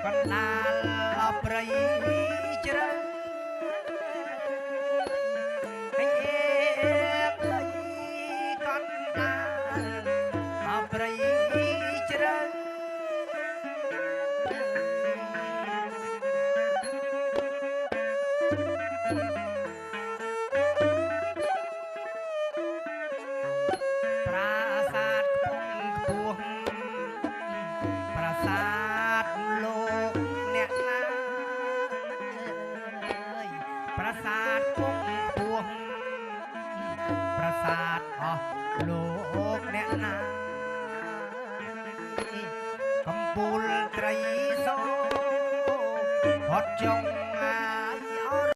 កណ្ដាលព្រៃជ្រៅហេព្រៃកណ្ដាលព្រៃជ្រៅប្រាសាទខ្ពង់ខ្ពស់ប្រាសាទលោកអ្នកណាប្រាសាទខ្ពង់ខ្ពស់ប្រាសាទអស់លោកអ្នកណាកំពូលត្រីសោហត់ចុង